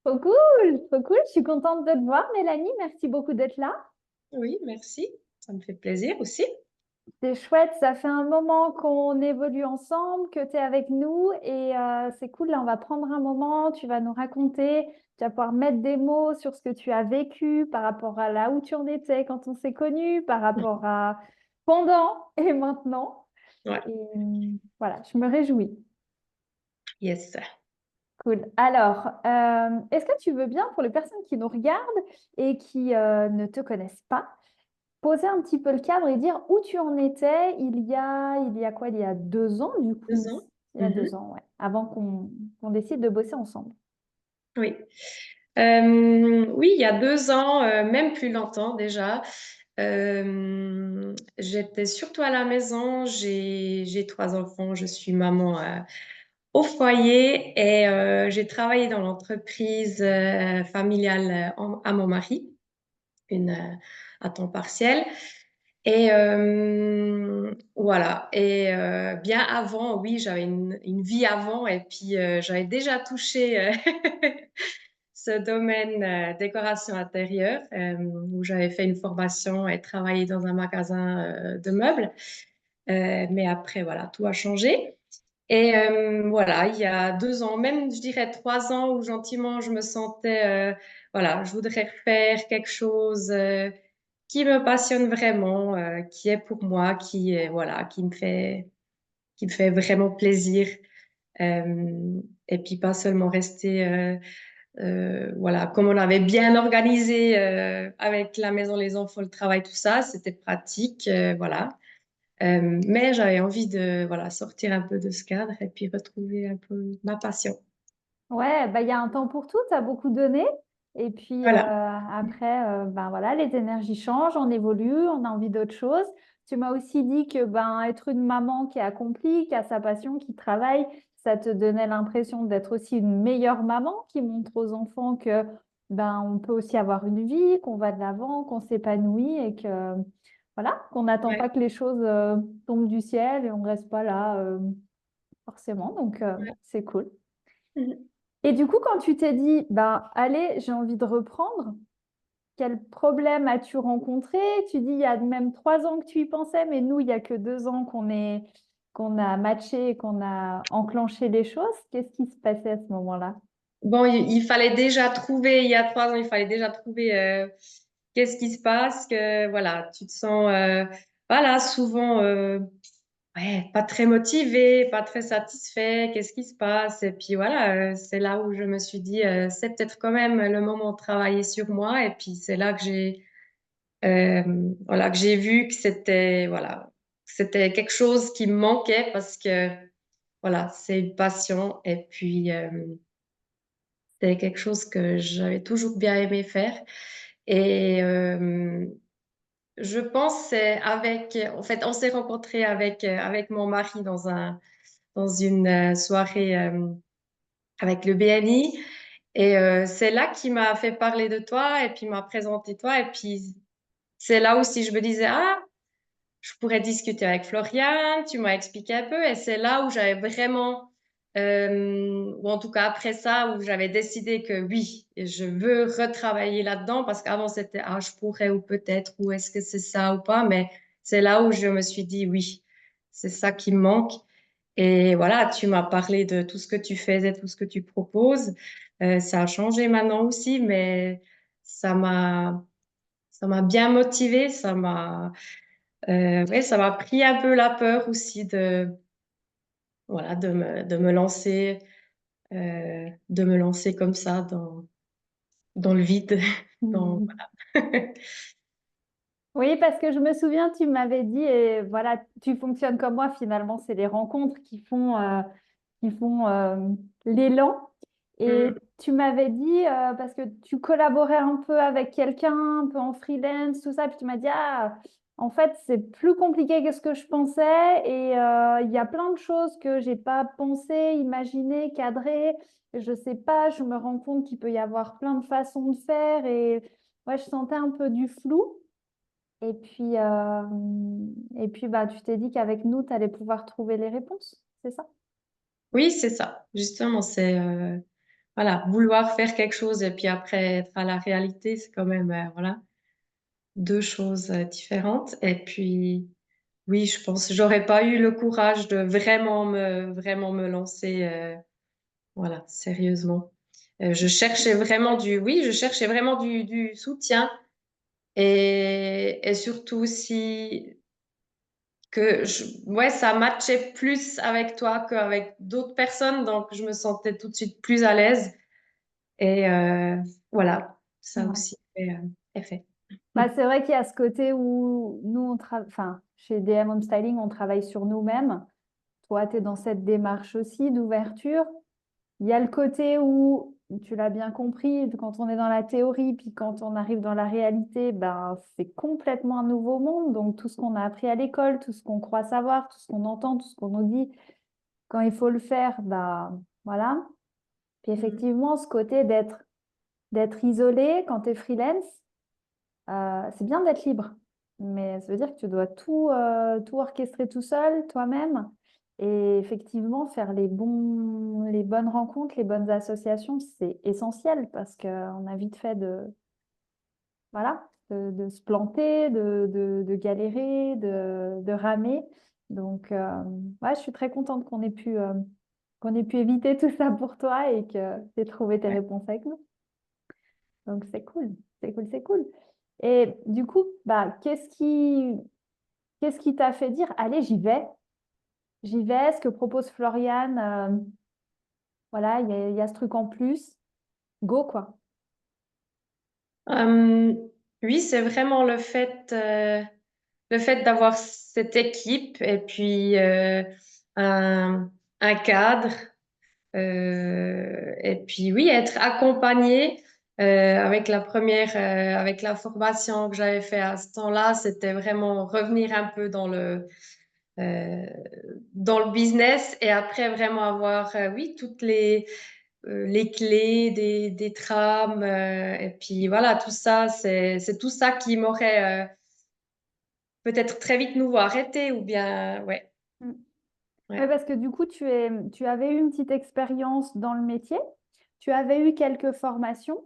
Trop cool, trop cool. Je suis contente de te voir, Mélanie. Merci beaucoup d'être là. Oui, merci. Ça me fait plaisir aussi. C'est chouette, ça fait un moment qu'on évolue ensemble, que tu es avec nous et c'est cool. Là, on va prendre un moment, tu vas nous raconter, tu vas pouvoir mettre des mots sur ce que tu as vécu par rapport à là où tu en étais quand on s'est connus, par rapport à pendant et maintenant. Ouais, Et voilà, je me réjouis. yes. Cool. Alors, est-ce que tu veux bien, pour les personnes qui nous regardent et qui ne te connaissent pas, poser un petit peu le cadre et dire où tu en étais il y a quoi? Il y a 2 ans, du coup. 2 ans. Il y a Mhm. 2 ans, ouais, avant qu'on décide de bosser ensemble. Oui. Oui, il y a 2 ans, même plus longtemps déjà. J'étais surtout à la maison. J'ai 3 enfants. Je suis maman au foyer et j'ai travaillé dans l'entreprise familiale à mon mari, une à temps partiel. Et voilà. Et bien avant, oui, j'avais une vie avant et puis j'avais déjà touché ce domaine décoration intérieure où j'avais fait une formation et travaillé dans un magasin de meubles. Mais après, voilà, tout a changé. Et voilà, il y a 2 ans, même je dirais 3 ans, où gentiment je me sentais, voilà, je voudrais faire quelque chose qui me passionne vraiment, qui est pour moi, qui est, voilà, qui me fait vraiment plaisir. Et puis pas seulement rester, voilà, comme on avait bien organisé avec la maison, les enfants, le travail, tout ça, c'était pratique, voilà. Mais j'avais envie de voilà, sortir un peu de ce cadre et puis retrouver un peu ma passion. Ouais, bah, il y a un temps pour tout, tu as beaucoup donné. Et puis Voilà. après, ben voilà, les énergies changent, on évolue, on a envie d'autre chose. Tu m'as aussi dit que ben, être une maman qui est accomplie, qui a sa passion, qui travaille, ça te donnait l'impression d'être aussi une meilleure maman qui montre aux enfants que ben, on peut aussi avoir une vie, qu'on va de l'avant, qu'on s'épanouit et que voilà, qu'on n'attend Ouais. pas que les choses tombent du ciel et on ne reste pas là forcément. Donc, Ouais. c'est cool. Mhm. Et du coup, quand tu t'es dit, ben, allez, j'ai envie de reprendre, quel problème as-tu rencontré? Tu dis, il y a même 3 ans que tu y pensais, mais nous, il y a que 2 ans qu'on a matché et qu'on a enclenché les choses. Qu'est-ce qui se passait à ce moment-là? Bon, il fallait déjà trouver, il y a 3 ans, il fallait déjà trouver qu'est-ce qui se passe, que voilà, tu te sens, voilà, souvent, ouais, pas très motivé, pas très satisfait, qu'est-ce qui se passe? Et puis voilà, c'est là où je me suis dit, c'est peut-être quand même le moment de travailler sur moi. Et puis c'est là que euh, voilà, que j'ai vu que c'était, voilà, c'était quelque chose qui me manquait parce que, voilà, c'est une passion et puis c'est quelque chose que j'avais toujours bien aimé faire. Et je pense que c'est avec, en fait, on s'est rencontrés avec mon mari dans une soirée avec le BNI. Et c'est là qu'il m'a fait parler de toi et puis m'a présenté toi. Et puis c'est là aussi je me disais, ah, je pourrais discuter avec Florian, tu m'as expliqué un peu, et c'est là où j'avais vraiment, ou en tout cas après ça, où j'avais décidé que oui, je veux retravailler là-dedans, parce qu'avant c'était, ah, je pourrais ou peut-être, ou est-ce que c'est ça ou pas, mais c'est là où je me suis dit oui, c'est ça qui me manque. Et voilà, tu m'as parlé de tout ce que tu faisais, tout ce que tu proposes. Ça a changé maintenant aussi, mais ça m'a, ça m'a bien motivée, ouais, ça m'a pris un peu la peur aussi voilà, de me lancer, de me lancer comme ça dans le vide. Dans, voilà. Oui, parce que je me souviens, tu m'avais dit, et voilà, tu fonctionnes comme moi finalement, c'est les rencontres qui font l'élan. Et Mm. tu m'avais dit, parce que tu collaborais un peu avec quelqu'un, un peu en freelance, tout ça, puis tu m'as dit, ah, en fait, c'est plus compliqué que ce que je pensais, et il y a plein de choses que j'ai pas pensé, imaginé, cadré. Je sais pas, je me rends compte qu'il peut y avoir plein de façons de faire, et ouais, je sentais un peu du flou. Et puis, bah, tu t'es dit qu'avec nous, tu allais pouvoir trouver les réponses, c'est ça? Oui, c'est ça. Justement, voilà, vouloir faire quelque chose et puis après être à la réalité, c'est quand même, voilà, deux choses différentes. Et puis, oui, je pense que j'aurais pas eu le courage de vraiment me lancer, voilà, sérieusement. Oui, je cherchais vraiment du soutien et surtout aussi ouais, ça matchait plus avec toi qu'avec d'autres personnes, donc je me sentais tout de suite plus à l'aise. Et voilà, ça Ouais. aussi est fait. Bah, c'est vrai qu'il y a ce côté où nous, enfin, chez DM Home Styling, on travaille sur nous-mêmes. Toi, tu es dans cette démarche aussi d'ouverture. Il y a le côté où, tu l'as bien compris, quand on est dans la théorie, puis quand on arrive dans la réalité, ben, c'est complètement un nouveau monde. Donc, tout ce qu'on a appris à l'école, tout ce qu'on croit savoir, tout ce qu'on entend, tout ce qu'on nous dit, quand il faut le faire, ben, voilà. Puis Mhm. effectivement, ce côté d'être isolé quand tu es freelance, c'est bien d'être libre, mais ça veut dire que tu dois tout orchestrer tout seul, toi-même. Et effectivement, faire les bonnes rencontres, les bonnes associations, c'est essentiel parce qu'on a vite fait voilà, de se planter, de galérer, de ramer. Donc, ouais, je suis très contente qu'on ait pu éviter tout ça pour toi et que tu aies trouvé tes Ouais. réponses avec nous. Donc, c'est cool, c'est cool, c'est cool. Et du coup, bah, qu'est-ce qui t'a fait dire, allez, j'y vais, ce que propose Floriane, voilà, il y a ce truc en plus, go quoi. Euh, oui, c'est vraiment le fait d'avoir cette équipe et puis un cadre. Et puis oui, être accompagné avec la formation que j'avais fait à ce temps-là, c'était vraiment revenir un peu euh, dans le business et après vraiment avoir, oui, toutes les clés des trames. Et puis voilà, tout ça, c'est tout ça qui m'aurait peut-être très vite nouveau arrêté ou bien, ouais, Mm. Ouais, ouais. parce que du coup, tu avais eu une petite expérience dans le métier, tu avais eu quelques formations,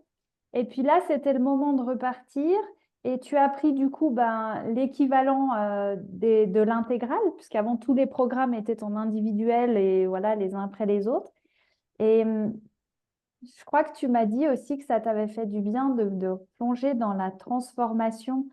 et puis là, c'était le moment de repartir, et tu as pris du coup ben, l'équivalent de l'intégrale, puisqu'avant, tous les programmes étaient en individuel, et voilà, les uns après les autres. Et je crois que tu m'as dit aussi que ça t'avait fait du bien de plonger dans la transformation,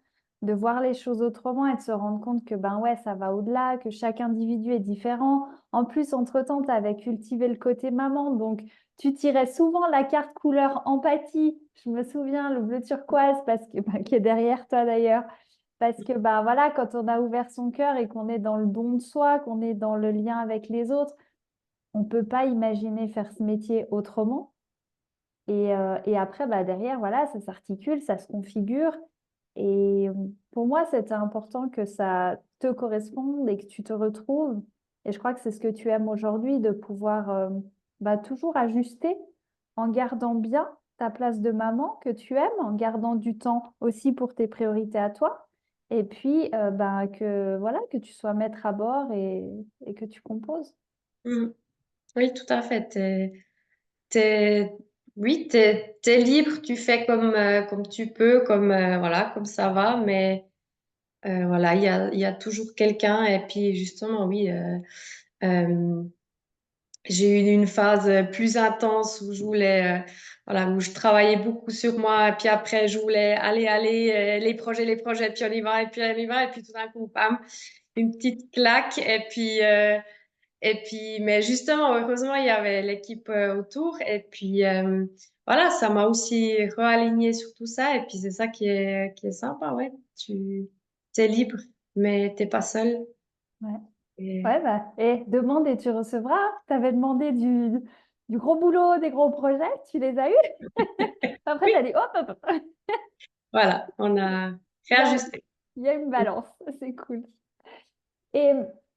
de voir les choses autrement et de se rendre compte que ben ouais, ça va au-delà, que chaque individu est différent. En plus, entre-temps, tu avais cultivé le côté maman, donc tu tirais souvent la carte couleur empathie. Je me souviens, le bleu turquoise, parce que, ben, qui est derrière toi d'ailleurs. Parce que ben voilà, quand on a ouvert son cœur et qu'on est dans le don de soi, qu'on est dans le lien avec les autres, on ne peut pas imaginer faire ce métier autrement. Et après, bah, derrière, voilà, ça s'articule, ça se configure. Et pour moi, c'était important que ça te corresponde et que tu te retrouves. Et je crois que c'est ce que tu aimes aujourd'hui, de pouvoir bah, toujours ajuster en gardant bien ta place de maman que tu aimes, en gardant du temps aussi pour tes priorités à toi. Et puis, bah, voilà, que tu sois maître à bord et que tu composes. Mm. Oui, tout à fait. T'es, oui, t'es libre, tu fais comme tu peux, voilà, comme ça va, mais voilà, il y a toujours quelqu'un. Et puis justement, oui, euh, j'ai eu une phase plus intense où je voulais, voilà, où je travaillais beaucoup sur moi. Et puis après, je voulais les projets, puis on y va, et puis on y va, et puis tout d'un coup, bam, une petite claque. Et puis, mais justement, heureusement, il y avait l'équipe autour. Et puis, voilà, ça m'a aussi réaligné sur tout ça. Et puis, c'est ça qui est sympa, ouais. Tu es libre, mais t'es pas seul. Ouais. Et Ouais, bah, et demande et tu recevras. Tu avais demandé du gros boulot, des gros projets, tu les as eus. Après, tu as oui, dit, hop, hop, hop. voilà, on a Il y a, réajusté. il y a une balance, c'est cool. Et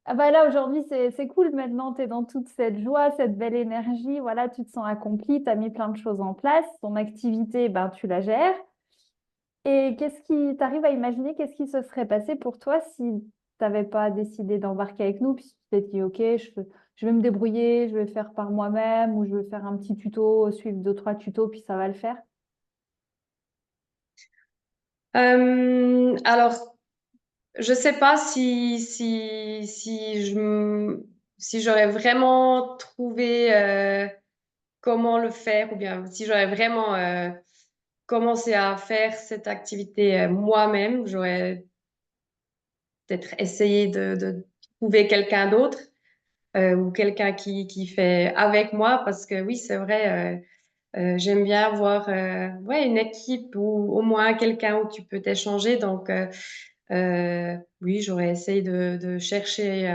ah bah là, aujourd'hui, c'est cool. Maintenant, tu es dans toute cette joie, cette belle énergie. Voilà, tu te sens accompli, tu as mis plein de choses en place. Ton activité, ben, tu la gères. Et qu'est-ce qui t'arrive à imaginer, qu'est-ce qui se serait passé pour toi si tu n'avais pas décidé d'embarquer avec nous, puis tu t'es dit, OK, je vais me débrouiller, je vais faire par moi-même ou je vais faire un petit tuto, suivre deux, trois tutos, puis ça va le faire? Alors, je sais pas si j'aurais vraiment trouvé comment le faire ou bien si j'aurais vraiment commencé à faire cette activité moi-même, j'aurais peut-être essayé de trouver quelqu'un d'autre ou quelqu'un qui fait avec moi parce que oui, c'est vrai, j'aime bien avoir ouais, une équipe ou au moins quelqu'un où tu peux t'échanger. Donc, oui, j'aurais essayé de chercher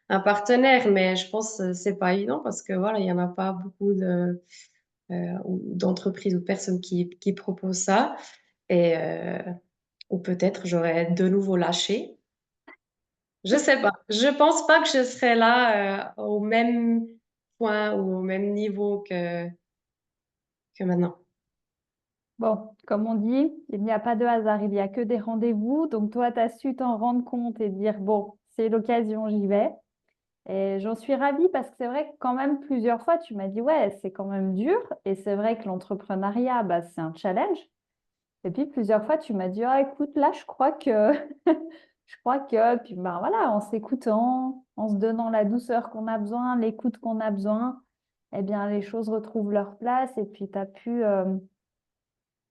un partenaire, mais je pense que c'est pas évident parce que voilà, il y en a pas beaucoup d'entreprises ou de personnes qui proposent ça. Et, ou peut-être j'aurais de nouveau lâché. Je sais pas. Je pense pas que je serais là au même point ou au même niveau que maintenant. Bon, comme on dit, il n'y a pas de hasard, il n'y a que des rendez-vous. Donc toi, tu as su t'en rendre compte et dire, bon, c'est l'occasion, j'y vais. Et j'en suis ravie parce que c'est vrai que quand même plusieurs fois, tu m'as dit, ouais, c'est quand même dur. Et c'est vrai que l'entrepreneuriat, bah, c'est un challenge. Et puis plusieurs fois, tu m'as dit, ah, écoute, là, je crois que, je crois que, puis ben voilà, en s'écoutant, en se donnant la douceur qu'on a besoin, l'écoute qu'on a besoin, eh bien, les choses retrouvent leur place. Et puis, tu as pu,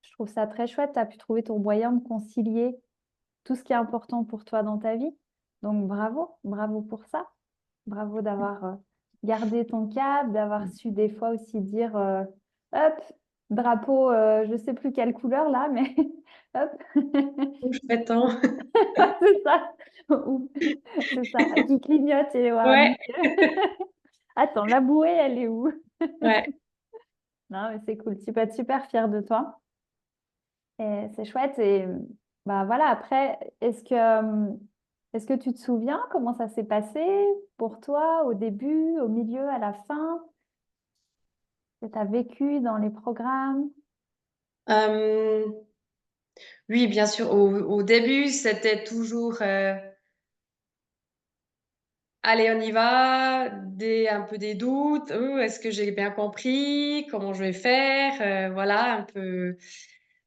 je trouve ça très chouette, tu as pu trouver ton moyen de concilier tout ce qui est important pour toi dans ta vie. Donc, bravo, bravo pour ça. Bravo d'avoir gardé ton cap, d'avoir su des fois aussi dire, hop, drapeau, je ne sais plus quelle couleur là, mais hop, Je prétends. c'est ça. Ou- c'est ça, qui clignote et voilà. Ouais, Attends, la bouée, elle est où? ouais. Non, mais c'est cool. Tu peux être super fière de toi. Et c'est chouette. Et bah voilà, après, est-ce que tu te souviens comment ça s'est passé pour toi au début, au milieu, à la fin, que tu as vécu dans les programmes? Euh, oui, bien sûr. Au début, c'était toujours allez, on y va, un peu des doutes. Est-ce que j'ai bien compris? Comment je vais faire? Voilà, un peu,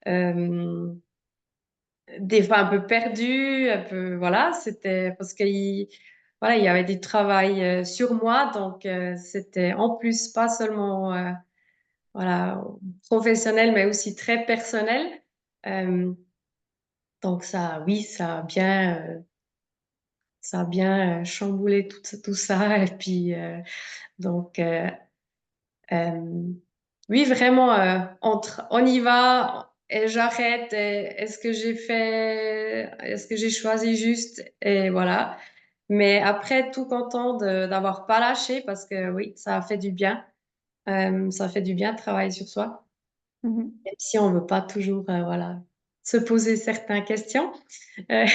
euh, des fois un peu perdu, un peu, voilà. C'était parce voilà, il y avait du travail sur moi, donc c'était en plus pas seulement voilà professionnel, mais aussi très personnel. Euh, donc ça, oui, ça a bien chamboulé tout ça. Et puis, donc, euh, oui, vraiment, entre on y va et j'arrête. Est-ce que j'ai choisi juste? Et voilà. Mais après, tout content d'avoir pas lâché parce que oui, ça a fait du bien. Ça fait du bien de travailler sur soi, Mhm. même si on veut pas toujours, voilà, se poser certaines questions. Euh,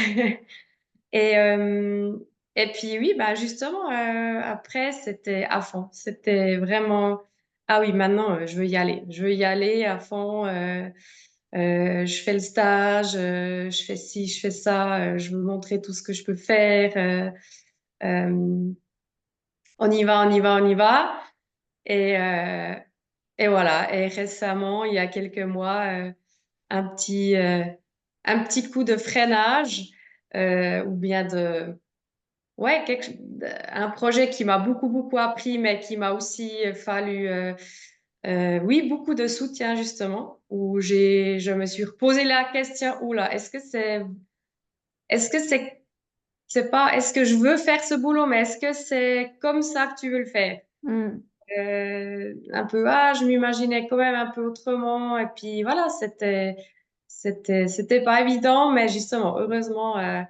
Et, euh, et puis oui, bah justement, après, c'était à fond. C'était vraiment, ah oui, maintenant, je veux y aller. Je veux y aller à fond. Je fais le stage, je fais ci, je fais ça, je veux montrer tout ce que je peux faire. Euh, on y va, on y va, on y va. Et, euh, et voilà. Et récemment, il y a quelques mois, un petit, euh, un petit coup de freinage ou bien de ouais, un projet qui m'a beaucoup appris, mais qui m'a aussi fallu, oui, beaucoup de soutien justement, où je me suis posé la question, oula, est-ce que c'est pas, est-ce que je veux faire ce boulot, mais est-ce que c'est comme ça que tu veux le faire? Mm. Un peu, ah, je m'imaginais quand même un peu autrement, et puis voilà, c'était pas évident, mais justement, heureusement, euh,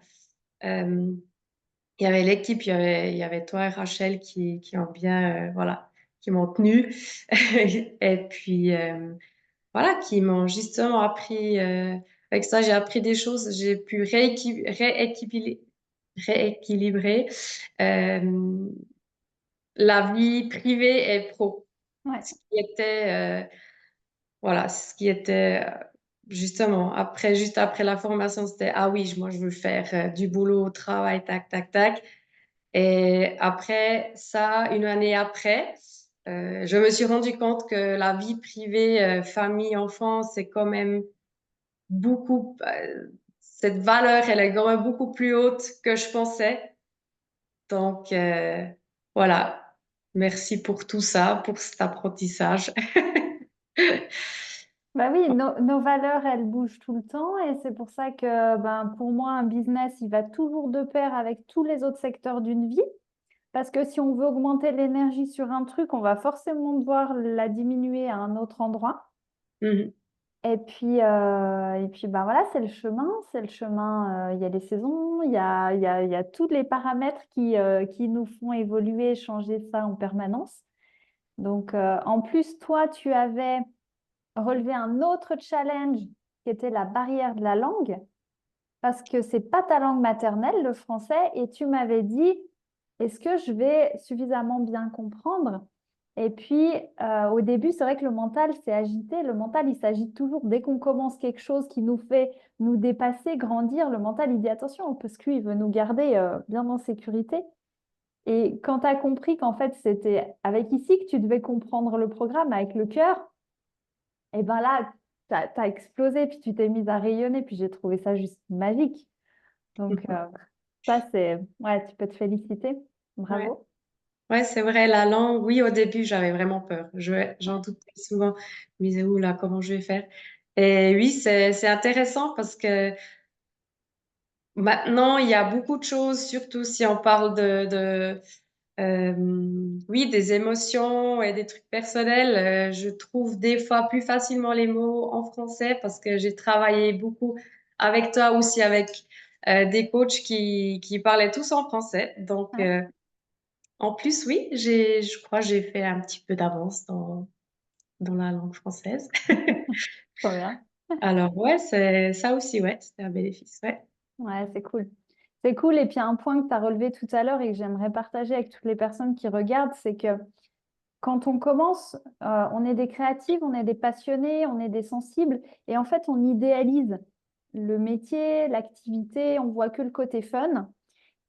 il y avait l'équipe, il y avait toi et Rachel qui ont bien, voilà, qui m'ont tenu. Et puis, voilà, qui m'ont justement appris, avec ça, j'ai appris des choses, j'ai pu rééquilibrer euh, la vie privée et pro. Ouais. Ce qui était, voilà, ce qui était justement, juste après la formation, c'était, ah oui, moi, je veux faire du boulot au travail, tac, tac, tac. Et après ça, une année après, je me suis rendu compte que la vie privée, famille, enfant, c'est quand même beaucoup, cette valeur, elle est quand même beaucoup plus haute que je pensais. Donc, voilà. Merci pour tout ça, pour cet apprentissage. Bah oui, nos valeurs, elles bougent tout le temps et c'est pour ça que ben, pour moi, un business, il va toujours de pair avec tous les autres secteurs d'une vie. Parce que si on veut augmenter l'énergie sur un truc, on va forcément devoir la diminuer à un autre endroit. Mhm. Et puis ben voilà, c'est le chemin. C'est le chemin. Il y a les saisons, il y a tous les paramètres qui nous font évoluer et changer ça en permanence. Donc, en plus, toi, tu avais relevé un autre challenge qui était la barrière de la langue, parce que c'est pas ta langue maternelle, le français, et tu m'avais dit, est-ce que je vais suffisamment bien comprendre? Et puis, au début, c'est vrai que le mental s'est agité. Le mental, il s'agite toujours dès qu'on commence quelque chose qui nous fait nous dépasser, grandir. Le mental, il dit attention, parce qu'il veut nous garder bien en sécurité. Et quand tu as compris qu'en fait, c'était avec ici que tu devais comprendre le programme, avec le cœur, et ben là, tu as explosé, puis tu t'es mise à rayonner, puis j'ai trouvé ça juste magique. Donc, ça, c'est... Ouais, tu peux te féliciter. Ouais. Bravo. Ouais, c'est vrai, la langue, oui, au début, j'avais vraiment peur. J'en doutais souvent. Je me disais, oula, comment je vais faire? Et oui, c'est intéressant parce que maintenant, il y a beaucoup de choses, surtout si on parle oui, des émotions et des trucs personnels. Je trouve des fois plus facilement les mots en français parce que j'ai travaillé beaucoup avec toi aussi, avec des coachs qui parlaient tous en français. Donc, Ouais, en plus, oui, je crois que j'ai fait un petit peu d'avance dans la langue française. trop bien. Alors, ouais, c'est ça aussi, ouais, c'était un bénéfice, ouais. Ouais, c'est cool. C'est cool. Et puis, un point que tu as relevé tout à l'heure et que j'aimerais partager avec toutes les personnes qui regardent, c'est que quand on commence, on est des créatives, on est des passionnés, on est des sensibles. Et en fait, on idéalise le métier, l'activité, on voit que le côté fun.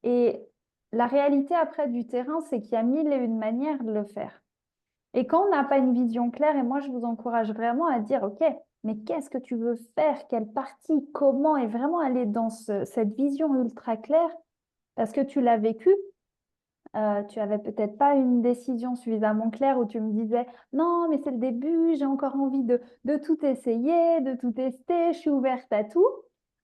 Et la réalité après du terrain, c'est qu'il y a mille et une manières de le faire. Et quand on n'a pas une vision claire, et moi je vous encourage vraiment à dire, OK, mais qu'est-ce que tu veux faire? Quelle partie? Comment? Et vraiment aller dans cette vision ultra claire, parce que tu l'as vécu. Tu avais peut-être pas une décision suffisamment claire où tu me disais, non, mais c'est le début, j'ai encore envie de tout essayer, de tout tester, je suis ouverte à tout.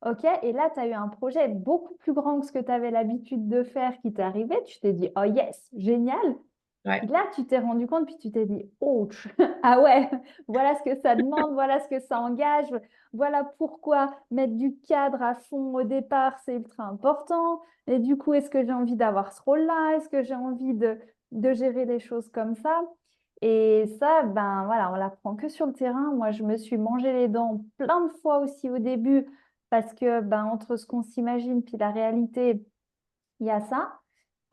OK, et là, tu as eu un projet beaucoup plus grand que ce que tu avais l'habitude de faire qui t'est arrivé. Tu t'es dit, oh yes, génial. Ouais. Et là, tu t'es rendu compte, puis tu t'es dit, ouch, ah ouais, voilà ce que ça demande, voilà ce que ça engage, voilà pourquoi mettre du cadre à fond au départ, c'est ultra important. Et du coup, est-ce que j'ai envie d'avoir ce rôle-là? Est-ce que j'ai envie de gérer les choses comme ça? Et ça, ben voilà, on l'apprend que sur le terrain. Moi, je me suis mangé les dents plein de fois aussi au début, parce que ben, entre ce qu'on s'imagine puis la réalité, il y a ça.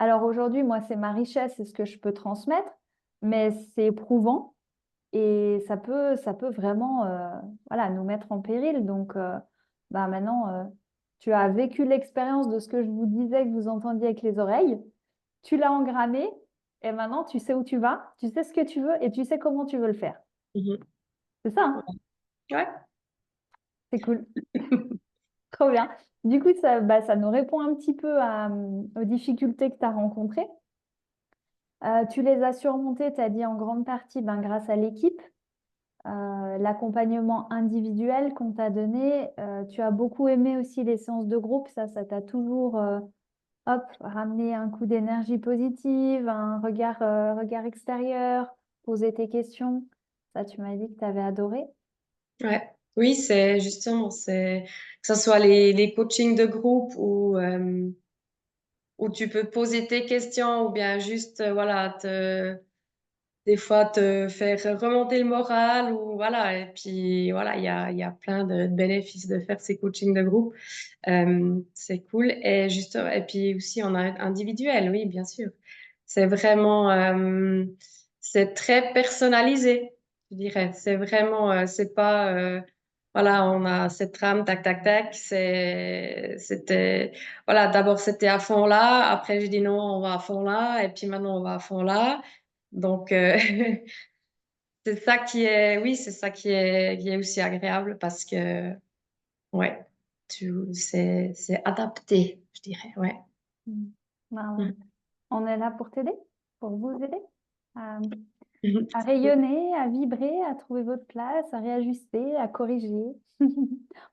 Alors aujourd'hui, moi, c'est ma richesse, c'est ce que je peux transmettre, mais c'est éprouvant et ça peut vraiment voilà, nous mettre en péril. Donc bah maintenant, tu as vécu l'expérience de ce que je vous disais, que vous entendiez avec les oreilles, tu l'as engrammé et maintenant, tu sais où tu vas, tu sais ce que tu veux et tu sais comment tu veux le faire. Mhm. C'est ça, hein? Ouais. C'est cool, trop bien. Du coup, ça, bah, ça nous répond un petit peu aux difficultés que tu as rencontrées. Tu les as surmontées, tu as dit en grande partie ben, grâce à l'équipe, l'accompagnement individuel qu'on t'a donné. Tu as beaucoup aimé aussi les séances de groupe, ça t'a toujours hop, ramené un coup d'énergie positive, un regard extérieur, poser tes questions. Ça, tu m'as dit que tu avais adoré. Ouais. Oui, c'est justement, c'est que ce soit les coachings de groupe où tu peux poser tes questions ou bien juste, voilà, des fois te faire remonter le moral ou voilà. Et puis, voilà, il y a plein de bénéfices de faire ces coachings de groupe. C'est cool. Et juste, et puis aussi en individuel, oui, bien sûr. C'est vraiment, c'est très personnalisé, je dirais. C'est vraiment, c'est pas, voilà, on a cette trame, tac, tac, tac. C'était, voilà, d'abord c'était à fond là. Après, j'ai dit non, on va à fond là. Et puis maintenant, on va à fond là. Donc, c'est ça qui est, oui, c'est ça qui est aussi agréable parce que, ouais, c'est adapté, je dirais, ouais. Mm. Ben, Mhm. on est là pour t'aider, pour vous aider à rayonner, à vibrer, à trouver votre place, à réajuster, à corriger.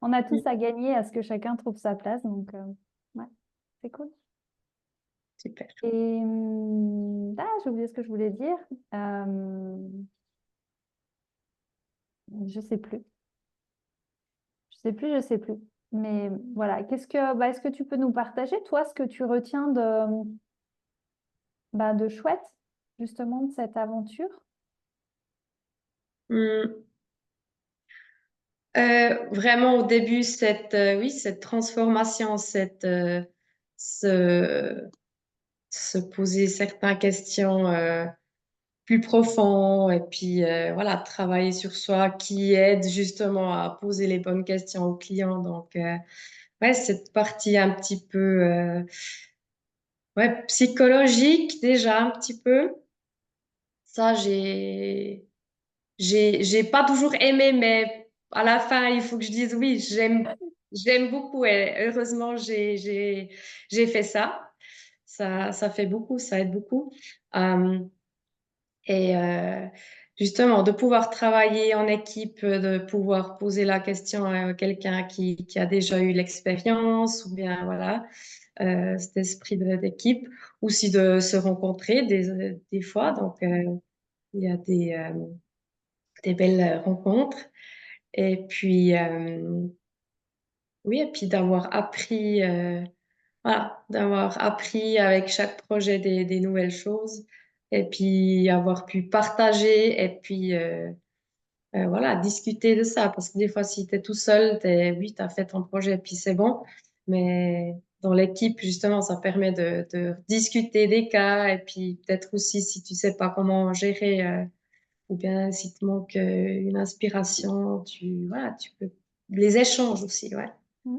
On a tous à gagner à ce que chacun trouve sa place, donc ouais, c'est cool. Super. Et j'ai oublié ce que je voulais dire. Euh, je sais plus. Je sais plus. Mais voilà, est-ce que tu peux nous partager, toi, ce que tu retiens de chouette, justement, de cette aventure? Hum. Vraiment au début, oui, cette transformation, se, se poser certaines questions plus profondes et puis voilà, travailler sur soi qui aide justement à poser les bonnes questions aux clients. Donc, ouais, cette partie un petit peu ouais, psychologique déjà un petit peu. Ça, j'ai pas toujours aimé, mais à la fin, il faut que je dise oui, j'aime beaucoup et heureusement, j'ai fait ça. Ça fait beaucoup, ça aide beaucoup. Euh, et justement, de pouvoir travailler en équipe, de pouvoir poser la question à quelqu'un qui a déjà eu l'expérience ou bien voilà, cet esprit d'équipe, ou si de se rencontrer des fois. Donc, il y a des belles rencontres. Et puis, oui, et puis d'avoir appris, voilà, d'avoir appris avec chaque projet des nouvelles choses. Et puis avoir pu partager et puis, voilà, discuter de ça. Parce que des fois, si tu es tout seul, oui, tu as fait ton projet et puis c'est bon. Mais dans l'équipe, justement, ça permet de discuter des cas et puis peut-être aussi si tu sais pas comment gérer. Ou bien si te manque une inspiration, voilà, tu peux les échanges aussi, ouais. Mm.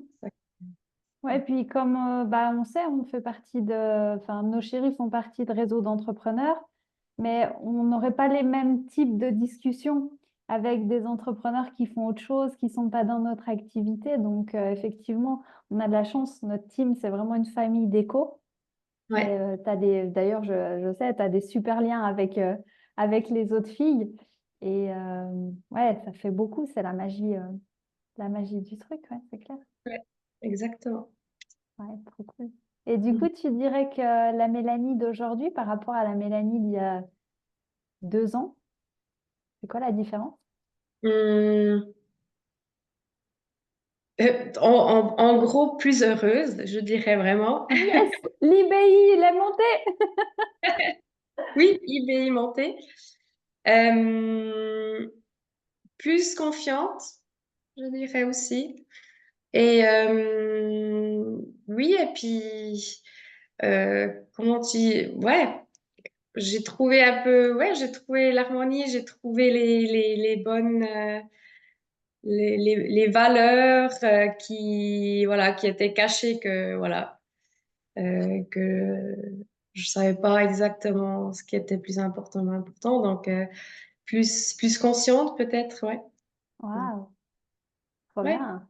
Ouais, puis comme on sait, on fait partie enfin, nos chéris font partie de réseaux d'entrepreneurs, mais on n'aurait pas les mêmes types de discussions avec des entrepreneurs qui font autre chose, qui sont pas dans notre activité. Donc, effectivement, on a de la chance. Notre team, c'est vraiment une famille d'éco. Et Ouais, d'ailleurs, je sais, tu as des super liens avec les autres filles. Et ouais, ça fait beaucoup. C'est la magie du truc, ouais, c'est clair. ouais, exactement. Ouais, trop cool. Et du coup, Mhm. tu dirais que la Mélanie d'aujourd'hui par rapport à la Mélanie d'il y a 2 ans, c'est quoi la différence? Hum, en gros, plus heureuse, je dirais vraiment. Yes! L'IBI, il est monté! Oui, IBI. Euh, Plus confiante, je dirais aussi. Et oui, et puis, comment tu... Ouais, j'ai trouvé un peu, ouais, j'ai trouvé l'harmonie, j'ai trouvé les bonnes, les valeurs voilà, qui étaient cachées voilà, que je savais pas exactement ce qui était plus important, moins important. Donc, plus consciente peut-être, ouais. Waouh, trop Ouais. bien.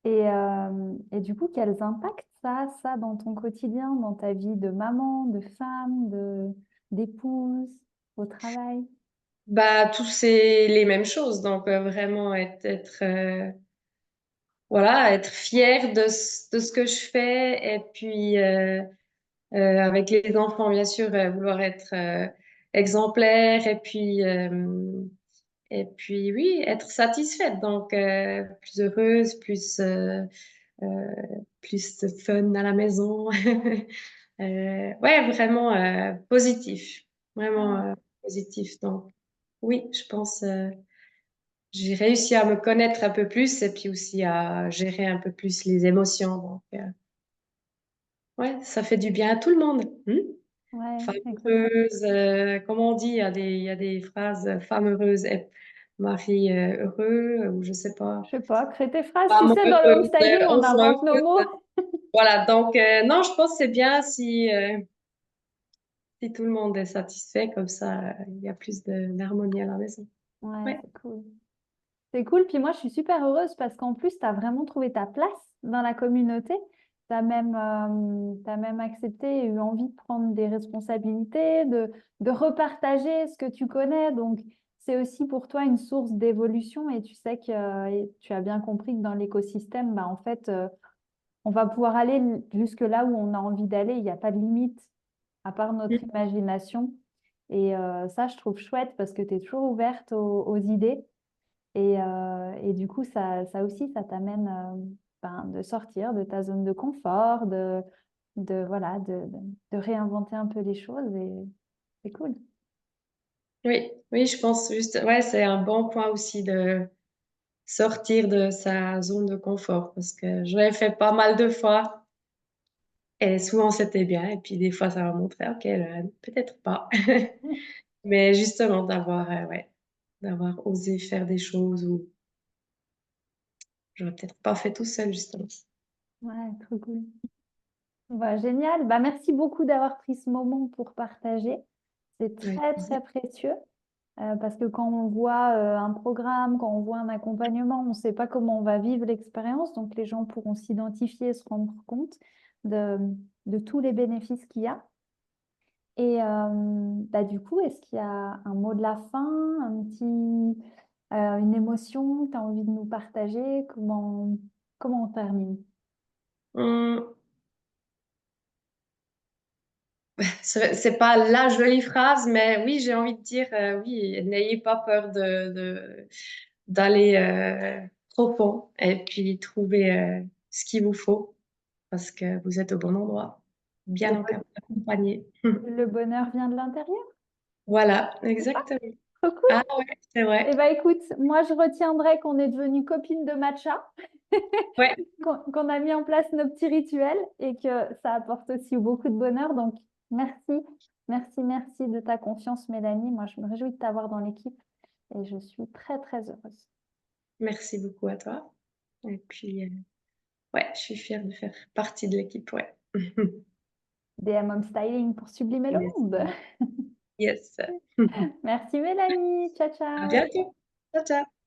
Et du coup, quels impacts ça, dans ton quotidien, dans ta vie de maman, de femme, d'épouse, au travail? Bah, tous c'est les mêmes choses. Donc, vraiment voilà, être fière de ce que je fais et puis avec les enfants, bien sûr, vouloir être exemplaire et puis oui, être satisfaite. Donc, plus heureuse, euh, plus de fun à la maison. Ouais, vraiment positif, vraiment Ah, positif. Donc, oui, je pense j'ai réussi à me connaître un peu plus et puis aussi à gérer un peu plus les émotions. Donc, ouais, ça fait du bien à tout le monde. ouais, Femme exactement. heureuse, comme on dit, il y a des phrases femme heureuse, et mari heureux, ou je sais pas, Je sais pas, crée tes phrases. Tu femme sais, dans le home heureuse, styling, on enfant invente nos heureux. mots. Voilà, donc non, je pense que c'est bien si tout le monde est satisfait, comme ça, il y a plus d'harmonie à la maison. Ouais, Ouais. c'est cool. C'est cool. Puis moi, je suis super heureuse parce qu'en plus, tu as vraiment trouvé ta place dans la communauté. T'as même accepté et eu envie de prendre des responsabilités, de repartager ce que tu connais. Donc, c'est aussi pour toi une source d'évolution et tu sais que et tu as bien compris que dans l'écosystème, bah, en fait, on va pouvoir aller jusque là où on a envie d'aller. Il n'y a pas de limite à part notre imagination. Et ça, je trouve chouette parce que tu es toujours ouverte aux idées. Et du coup, ça aussi, ça t'amène ben, de sortir de ta zone de confort, voilà, de réinventer un peu les choses. Et c'est cool. Oui, oui, je pense juste, ouais, c'est un bon point aussi de sortir de sa zone de confort parce que je l'ai fait pas mal de fois et souvent c'était bien et puis des fois ça va montrer, ok, là, peut-être pas. Mais justement d'avoir, ouais, d'avoir osé faire des choses où j'aurais peut-être pas fait tout seul, justement. Ouais, trop cool. Bah, génial. Bah, merci beaucoup d'avoir pris ce moment pour partager. C'est Avec très, plaisir. très précieux. Parce que quand on voit un programme, quand on voit un accompagnement, on ne sait pas comment on va vivre l'expérience. Donc, les gens pourront s'identifier et se rendre compte de, de tous les bénéfices qu'il y a. Et bah, du coup, est-ce qu'il y a un mot de la fin, une émotion que tu as envie de nous partager? Comment on termine? Hum, c'est pas la jolie phrase, mais oui, j'ai envie de dire, oui, n'ayez pas peur d'aller profond et puis trouver ce qu'il vous faut parce que vous êtes au bon endroit, Le, bien accompagné. le bonheur vient de l'intérieur? Voilà, C'est ça? exactement. Trop cool. Ah ouais, c'est vrai. Eh bien, écoute, moi, je retiendrai qu'on est devenues copines de matcha, Ouais, qu'on a mis en place nos petits rituels et que ça apporte aussi beaucoup de bonheur. Donc, merci, merci de ta confiance, Mélanie. Moi, je me réjouis de t'avoir dans l'équipe et je suis très, très heureuse. merci beaucoup à toi. Et puis, ouais, je suis fière de faire partie de l'équipe, ouais. DM Home Styling pour sublimer le Yes. monde. Yes. Merci, Mélanie. Ciao, À ciao. bientôt. Ciao, ciao.